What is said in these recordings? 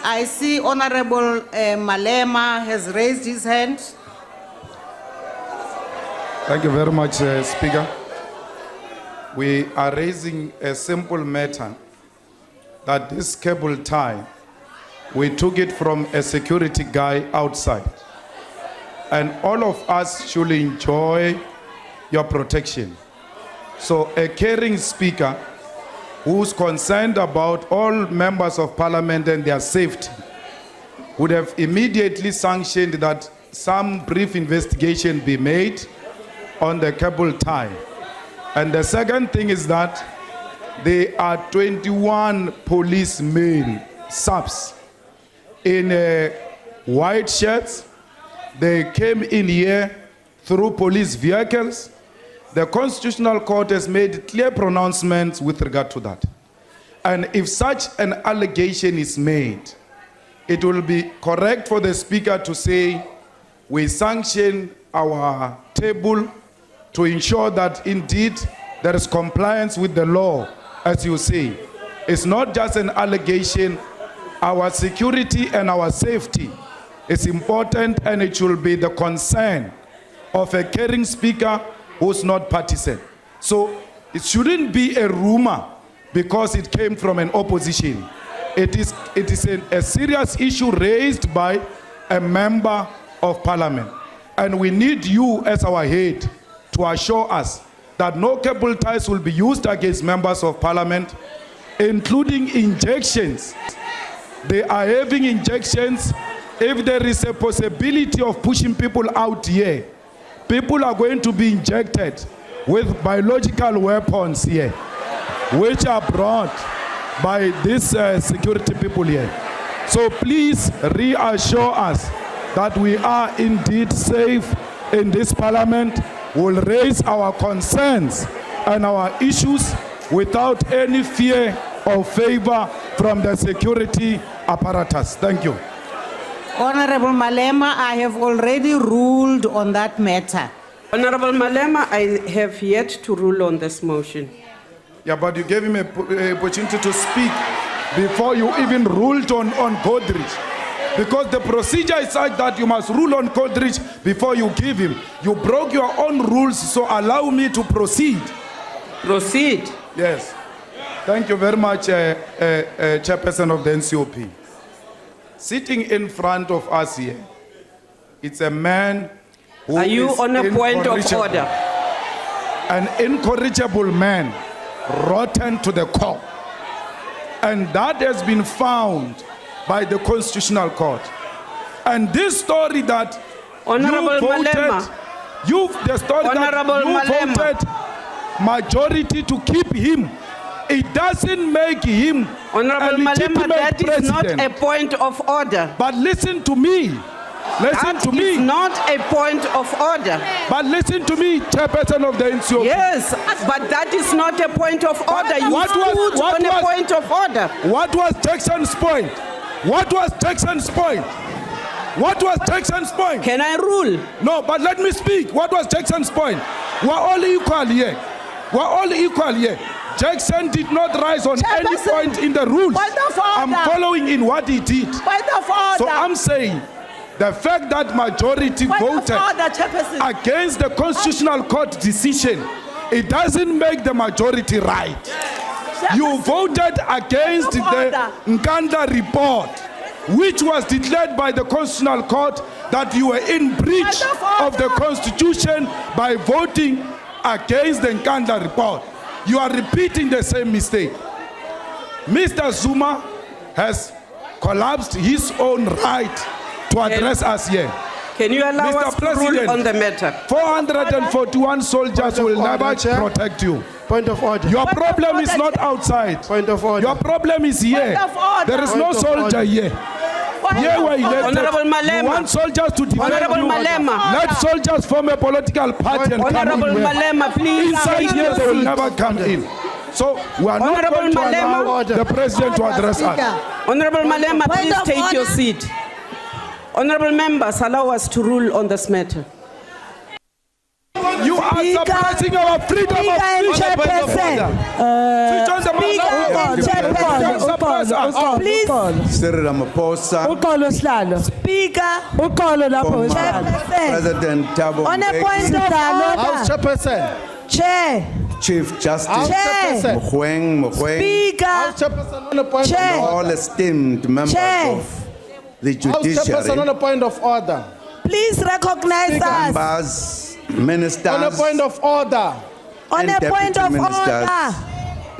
I see Honorable Malema has raised his hand. Thank you very much, Speaker. We are raising a simple matter that this cable tie, we took it from a security guy outside. And all of us should enjoy your protection. So a caring speaker who's concerned about all members of parliament and their safety would have immediately sanctioned that some brief investigation be made on the cable tie. And the second thing is that there are 21 policemen, subs, in white shirts. They came in here through police vehicles. The Constitutional Court has made clear pronouncements with regard to that. And if such an allegation is made, it will be correct for the Speaker to say, we sanction our table to ensure that indeed there is compliance with the law, as you say. It's not just an allegation. Our security and our safety is important, and it should be the concern of a caring speaker who's not partisan. So it shouldn't be a rumor because it came from an opposition. It is a serious issue raised by a member of parliament. And we need you as our head to assure us that no cable ties will be used against members of parliament, including injections. They are having injections. If there is a possibility of pushing people out here, people are going to be injected with biological weapons here, which are brought by these security people here. So please reassure us that we are indeed safe in this parliament. We'll raise our concerns and our issues without any fear or favor from the security apparatus. Thank you. Honorable Malema, I have already ruled on that matter. Honorable Malema, I have yet to rule on this motion. Yeah, but you gave him an opportunity to speak before you even ruled on Godrich. Because the procedure is such that you must rule on Godrich before you give him. You broke your own rules, so allow me to proceed. Proceed. Yes. Thank you very much, Chairperson of the NCOP. Sitting in front of us here, it's a man who Are you is on a point of incorrigible. order? An incorrigible man, rotten to the core. And that has been found by the Constitutional Court. And this story that Honorable you voted, Malema. Honorable Honorable that you voted majority to keep him, it doesn't make him Honorable a Malema, legitimate that is not president. a point of order. But listen to me. Listen That to me. is not a point of order. But listen to me, Chairperson of the NCOP. Yes, but that is not a point of order. You put on a point of order. What was Jackson's point? What was Jackson's point? What was Jackson's point? Can I rule? No, but let me speak. What was Jackson's point? We're all equal here. We're all equal here. Jackson did not rise on any point in the rules. I'm following in what he did. So I'm saying the fact that majority voted against the Constitutional Court decision, it doesn't make the majority right. You voted against the Nkanda report, which was declared by the Constitutional Court that you were in breach of the Constitution by voting against the Nkanda report. You are repeating the same mistake. Mr. Zuma has collapsed his own right to address us here. Can you allow Mr. us to rule on the matter? 441 soldiers will never protect you. Point of order. Your problem is not outside. Point of order. Your problem is here. There is no soldier here. Here we're elected. Honorable Malema. You want soldiers to defend Honorable you. Malema. Let soldiers form a political party and come Honorable in here. Malema, please. Inside here they will never come in. So we are not Honorable going to Malema. allow the president to address us. Honorable Malema, please take your seat. Honorable members, allow us to rule on this matter. You are suppressing our freedom of Speaker and speech. Chairperson. Switch on the microphone. Please. Cyril Ramaphosa, Uxolo sihlalo. Speaker. Uxolo lapho Former Chairperson. President Thabo On a Mbeki, point of order. Chairperson. Chair. Chief Justice Chair. Mogoeng, Speaker. Chairperson on a point of Chair. order. all esteemed members Chair. of the Chairperson judiciary, on a point of order. Please recognize us. members, ministers, On a point of order. On and a point deputy of ministers, order.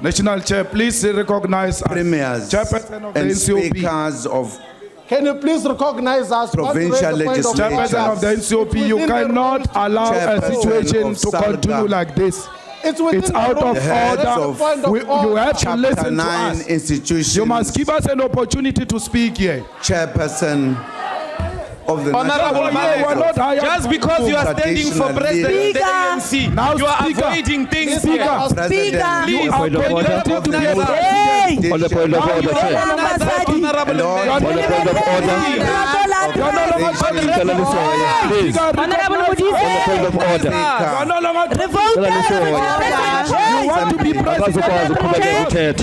National Chair, please recognize us. premiers, Chairperson of the and NCOP. speakers of Can you please recognize us? Provincial Once we raise the point of Chairperson order. of the NCOP, you Within the cannot rules. allow a Chairperson situation of to continue SALGA. like this. It's within It's the out rules. of The heads order. of You have to Chapter listen to 9 us. institutions, You must give us an opportunity to speak here. chairperson of the Honorable National You are not hired Just because you are standing for president of the ANC, Now you are speaker. avoiding things Speaker. here. President Please, You are can you going to recognize be- us? Hey. On the point Now you are- Recognize us, Honorable And all- Mbeki. On the point of order. You are no longer Speaker, Speaker, Honorable Mudisi. You are no longer Revoke You want to be president.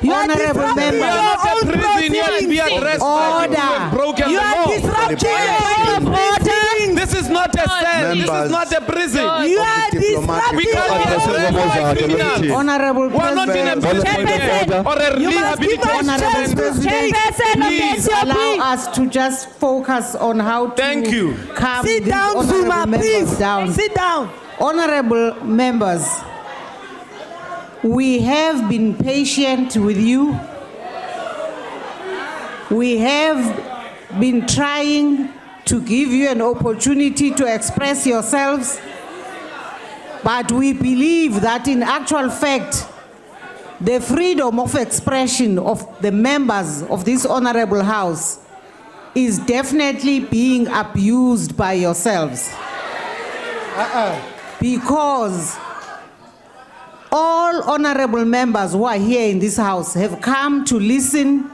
You are Honorable disrupting member. We are your not a own prison here to be proceedings. addressed by Order. people who have broken You the are law. disrupting your own proceedings. This is not a cell. This is Members. not a prison. You are diplomatic We disrupting can't your arrest own criminals. Honorable We are not in a President, prison Chairperson. or a You must give us rehabilitation Honorable chance to President, Chairperson of the please NCOP. allow us to just focus on how to Thank you. calm Sit these down, honorable Zuma, members please. down. Sit down. Honorable members, we have been patient with you. We have been trying to give you an opportunity to express yourselves, but we believe that in actual fact, the freedom of expression of the members of this honorable house is definitely being abused by yourselves. Because all honorable members who are here in this house have come to listen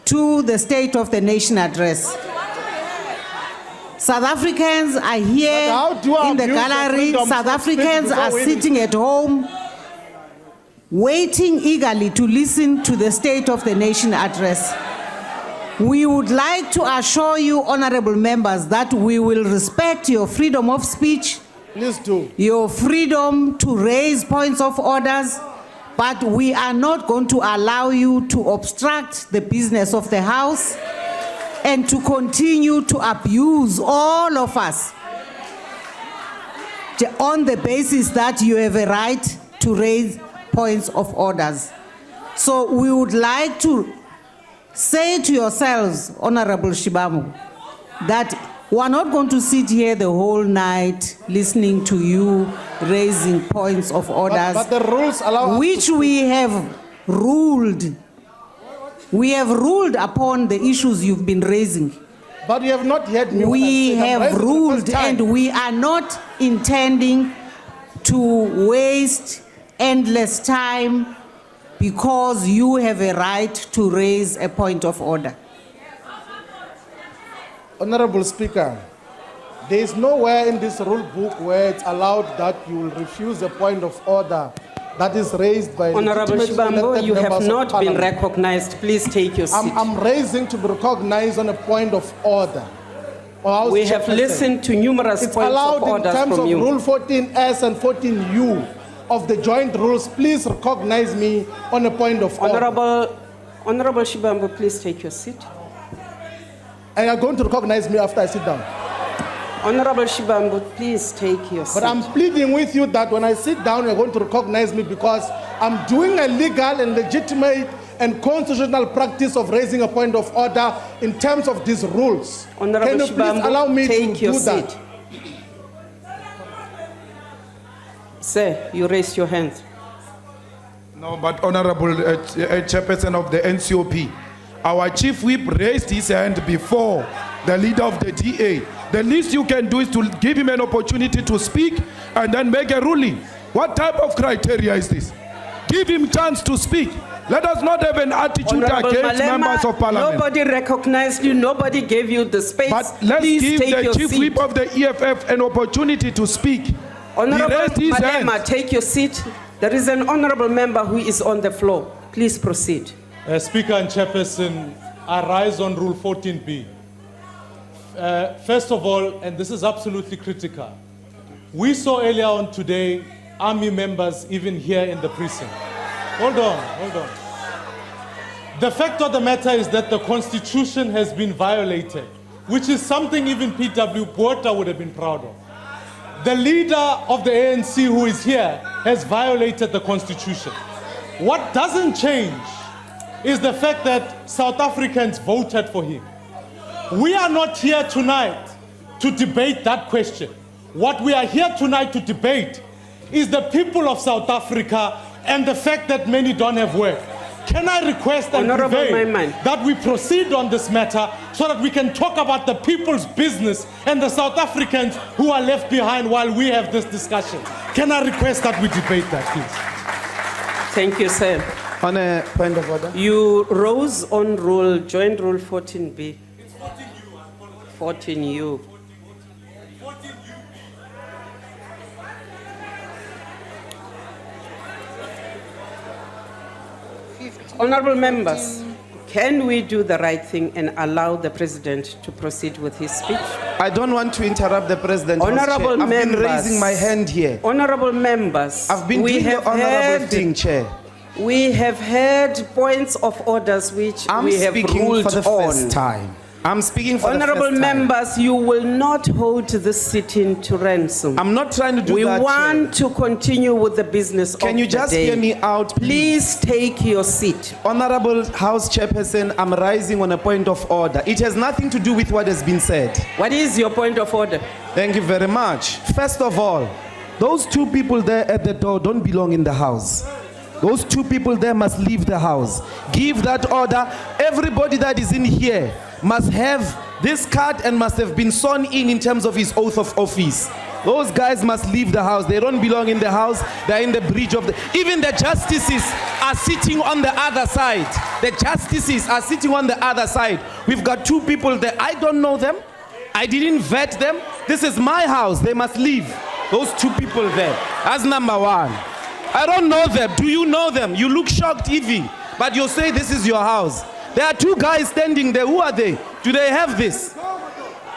to the State of the Nation Address. South Africans are here But how do you in the abuse the gallery. freedom South to speak Africans before are we- sitting at home waiting eagerly to listen to the State of the Nation Address. We would like to assure you, honorable members, that we will respect your freedom of speech, Please do. your freedom to raise points of orders, but we are not going to allow you to obstruct the business of the House and to continue to abuse all of us on the basis that you have a right to raise points of orders. So we would like to say to yourselves, Honorable Shibamu, that we are not going to sit here the whole night listening to you raising points of orders, But the rules allow us which we have ruled. We have ruled upon the issues you've been raising. But you have not yet. We have ruled, and we are not intending to waste endless time because you have a right to raise a point of order. Honorable Speaker, there is nowhere in this rule book where it's allowed that you will refuse a point of order that is raised by Honorable legitimately Shibambo, elected you have members of not been Parliament. recognized. Please take your seat. I'm raising to be recognized on a point of order. Or House We have Chairperson. listened to numerous It's points of allowed in orders terms from of you. Rule 14S and 14U of the joint rules. Please recognize me on a point of order. Honorable Shibambo, please take your seat. And you're going to recognize me after I sit down. Honorable Shibambo, please take your seat. But I'm pleading with you that when I sit down, you're going to recognize me because I'm doing a legal and legitimate and constitutional practice of raising a point of order in terms of these rules. Honorable Can you please Shibambo, allow me take to your do that? seat. Sir, you raised your hand. No, but Honorable Chairperson of the NCOP, our Chief Whip raised his hand before the leader of the DA. The least you can do is to give him an opportunity to speak and then make a ruling. What type of criteria is this? Give him chance to speak. Let us not have an attitude Honorable against members of Malema, parliament. nobody recognized you, nobody gave you the space. But let's Please give take the your chief seat. whip of the EFF an opportunity to speak. Honorable He raised his Malema, hand. take your seat. There is an honorable member who is on the floor. Please proceed. Speaker and Chairperson, I rise on Rule 14B. First of all, and this is absolutely critical, we saw earlier on today army members even here in the precinct. Hold on. The fact of the matter is that the Constitution has been violated, which is something even P.W. Botha would have been proud of. The leader of the ANC who is here has violated the Constitution. What doesn't change is the fact that South Africans voted for him. We are not here tonight to debate that question. What we are here tonight to debate is the people of South Africa and the fact that many don't have work. Can I request and Honorable prevail Malema. that we proceed on this matter so that we can talk about the people's business and the South Africans who are left behind while we have this discussion? Can I request that we debate that, please? Thank you, sir. On a point of order. You rose on joint rule 14B. It's 14U. 14U. Honorable members, can we do the right thing and allow the president to proceed with his speech? I don't want to interrupt the president. House Honorable Chair. I've been members. raising my hand here. Honorable members, I've been doing the honorable thing, Chair. We have heard points of orders which I'm we have speaking ruled for the on. first time. I'm speaking for Honorable the first time. members, you will not hold this sitting to ransom. I'm not trying to do We that, want to continue with the business of Can you the just day. hear me out, Please take your seat. Honorable House Chairperson, I'm rising on a point of order. It has nothing to do with what has been said. What is your point of order? Thank you very much. First of all, those two people there at the door don't belong in the house. Those two people there must leave the house. Give that order. Everybody that is in here must have this card and must have been sworn in terms of his oath of office. Those guys must leave the house. They don't belong in the house. They're in the breach of the... Even the justices are sitting on the other side. The justices are sitting on the other side. We've got two people there. I don't know them. I didn't vet them. This is my house. They must leave. Those two people there. That's number one. I don't know them. Do you know them? You look shocked, Evie. But you'll say this is your house. There are two guys standing there. Who are they? Do they have this?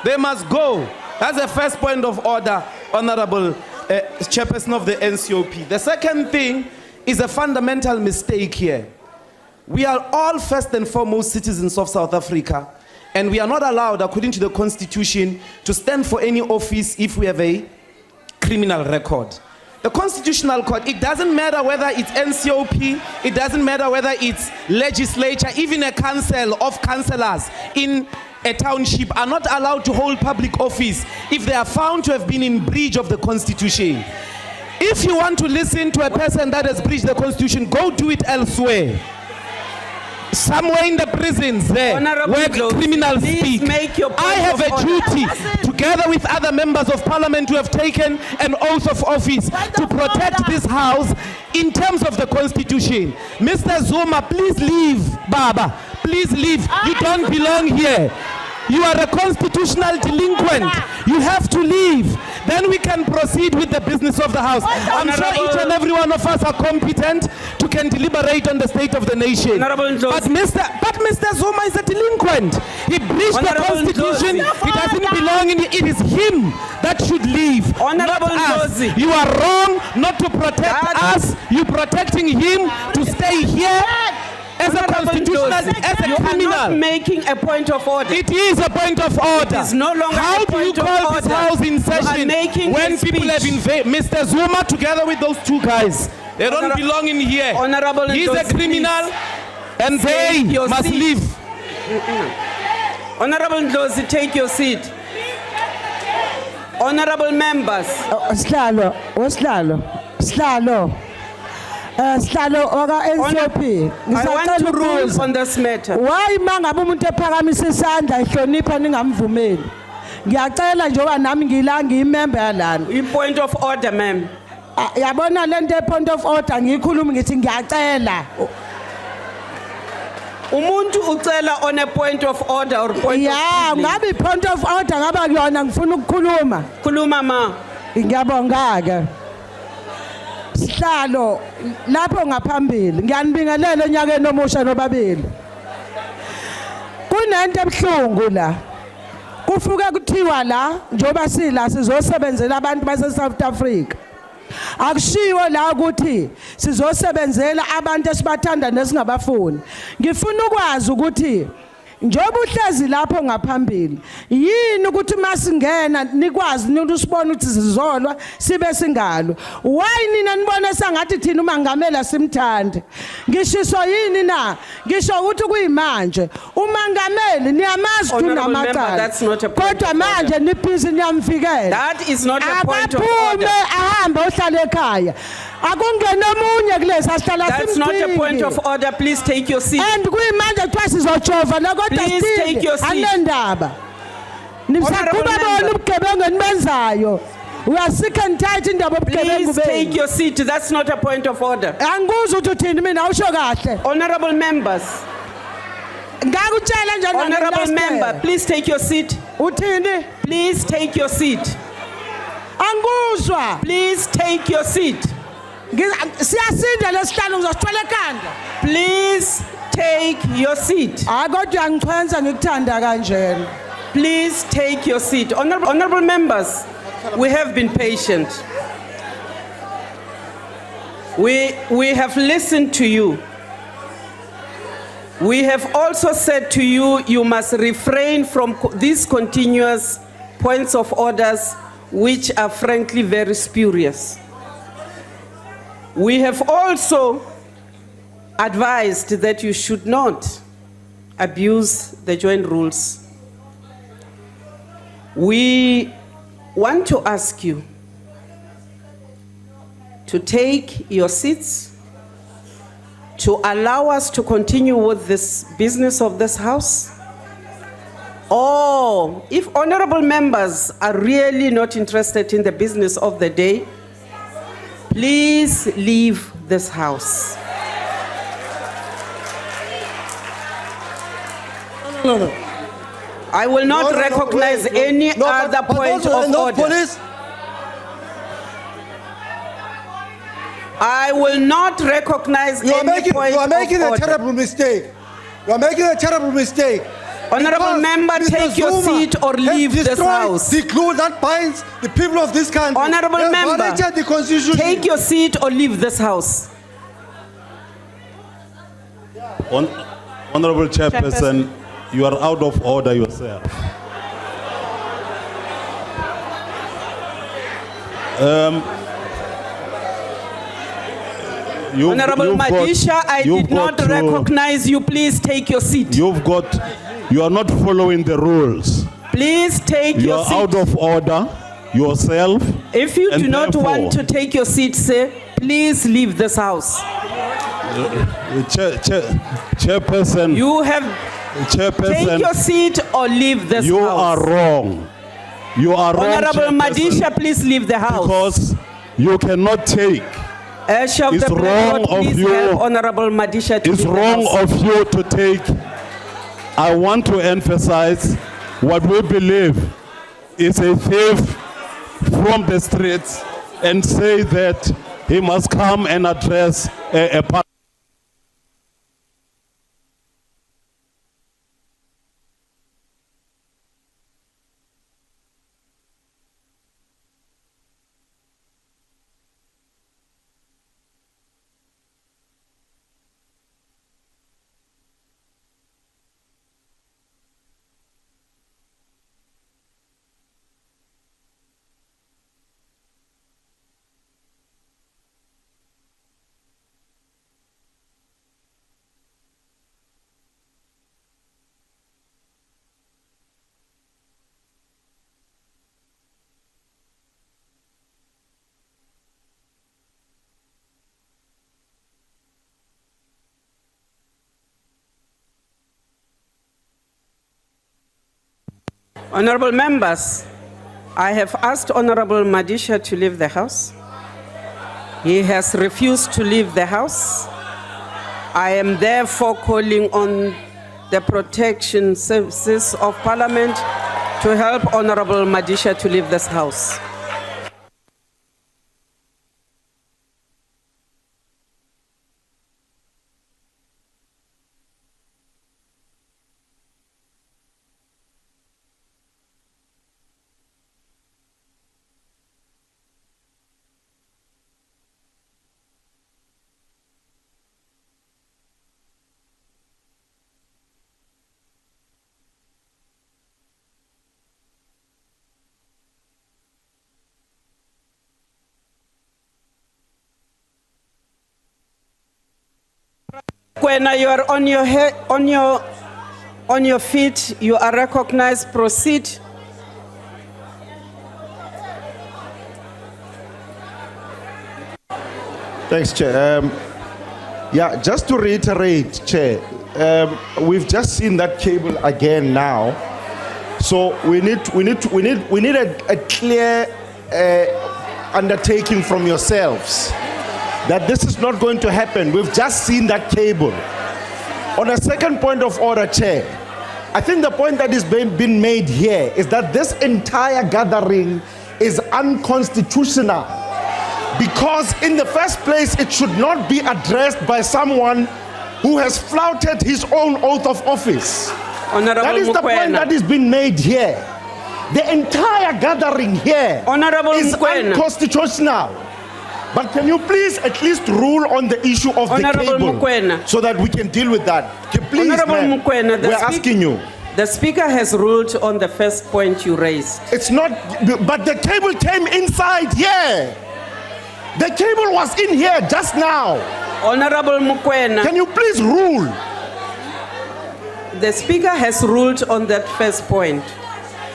They must go. That's the first point of order, Honorable Chairperson of the NCOP. The second thing is a fundamental mistake here. We are all first and foremost citizens of South Africa, and we are not allowed, according to the Constitution, to stand for any office if we have a criminal record. The Constitutional Court, it doesn't matter whether it's NCOP, it doesn't matter whether it's legislature, even a council of councillors in a township are not allowed to hold public office if they are found to have been in breach of the Constitution. If you want to listen to a person that has breached the Constitution, go do it elsewhere. Somewhere in the prisons there, Honorable where Jones, criminals please speak. make your point I have of a order. duty, together with other members of parliament who have taken an oath of office, to protect this house in terms of the Constitution. Mr. Zuma, please leave. Baba, please leave. You don't belong here. You are a constitutional delinquent. You have to leave. Then we can proceed with the business of the house. I'm sure each and every one of us are competent to can deliberate on the state of the nation. But Mr. Zuma is a delinquent. He breached the Constitution. He doesn't belong in it. It is him that should leave, not us. You are wrong not to protect us. You're protecting him to stay here. As a constitutional, as a criminal. You are not making a point of order. It is a point of order. It is no longer How a do you point of call this order. house in session when people have invaded? Mr. Zuma, together with those two guys, they don't belong in here. Honorable He's a Ndosi, criminal, and they your must seat. leave. Honorable Ndosi, take your seat. Honorable members. Sihlalo, sihlalo oka NCP. I want to rule on this matter. Why mangabe umuntu ephakamisa isandla ehlonipha ningamvumeli? Ngiyacela njengoba nami ngila ngiyimember yalana. In point of order, ma'am. Yabona lento point of order ngikhuluma ngithi ngiyacela. Umuntu ucela on a point of order or point Yeah, of privilege. ngabe point of order ngaba kuyona ngifuna ukukhuluma. Khuluma ma. Ngiyabonga ke. Sihlalo lapho ngaphambili ngiyanibingelela enyakeni omusha nobabili. Kunento ebhlungu la. Kufuke kuthiwa la njoba sila sizosebenzela abantu base South Africa. Akushiwo la ukuthi sizosebenzela abantu esibathanda nesingabafuni. Ngifuna ukwazi ukuthi njoba uhlezi lapho ngaphambili yini ukuthi masingena nikwazi usibona ukuthi sizolwa sibe singalo. Why nina nibona sangathi thina umangamela simthande? Ngishiso yini na? Ngisho ukuthi kuyimanje umangameli niyamazi Honorable member, kunamacala. that's not a point Kodwa of manje nibhizi niyamvikela. That is not a point of Akaphume order. ahambe ohlala ekhaya. Akungena omunye kulesi asihlala That's not a point of order. Please take your seat. and kuyimanje kuthiwa sizojova kodwa Please take your seat. anendaba nimsaqhuba Honorable bona member. ubugebengu enibenzayo. We are sick and tired indaba obugebengu Please take benu. your seat. That's not a point of order. Angikuzwa ukuthi uthini mina awusho kahle. Honorable members. Ngakutshela nje Honorable member, please take your seat. uthini? Please take your seat. Angikuzwa. Please take your seat. Siyasinda lesihlalo ngizosithwala ekhanda. Please take your seat. Hayi kodwa ngichwenza ngikuthanda kanjena. Please take your seat. Honorable members, we have been patient. We have listened to you. We have also said to you, you must refrain from these continuous points of orders, which are frankly very spurious. We have also advised that you should not abuse the joint rules. We want to ask you to take your seats, to allow us to continue with this business of this House. Or if honorable members are really not interested in the business of the day, please leave this House. No. I will not recognize any other point of order. Police. I will not recognize any point You are making of a order. terrible mistake. You are making a terrible mistake. Honorable Because member, Mr. take your Zuma seat or has leave this destroyed House. the glue that binds the people of this country. Honorable He has member, violated the constitution. Take your seat or leave this House. Honorable Chairperson, you are out of order yourself. Honorable Madisha, I did not recognize you. Please take your seat. You are not following the rules. Please take You your are seat. out of order yourself. If you and do not therefore- want to take your seat, sir, please leave this House. Chairperson, You have take Chairperson, your seat or leave this you House. are wrong. You are wrong, Honorable Chairperson, Madisha, please leave the House. because you cannot take. Usher of It's the wrong Court, of please you. help Honorable Madisha to It's leave the wrong House. of you to take. I want to emphasize what we believe is a thief from the streets and say that he must come and address a part. Honorable members, I have asked Honorable Madisha to leave the House. He has refused to leave the house. I am therefore calling on the protection services of Parliament to help Honorable Madisha to leave this house. When you are on your head, on your feet, you are recognized. Proceed. Thanks, Chair. Yeah, just to reiterate, Chair, we've just seen that cable again now. So we need a clear undertaking from yourselves that this is not going to happen. We've just seen that cable. On a second point of order, Chair, I think the point that is being made here is that this entire gathering is unconstitutional, because in the first place it should not be addressed by someone who has flouted his own oath of office. Honorable That is the point that is being made here. The entire gathering here is unconstitutional. But can you please at least rule on the issue of the cable so that we can deal with that? Please, ma'am, we're asking you. The Speaker has ruled on the first point you raised. It's not, but the cable came inside here. The cable was in here just now. Honorable Mukwena. Can you please rule? The Speaker has ruled on that first point.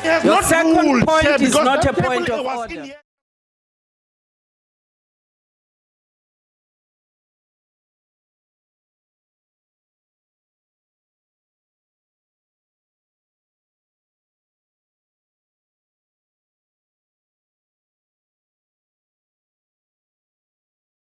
He has Your not second ruled, point Chair, is because not that a point cable of was order. in here.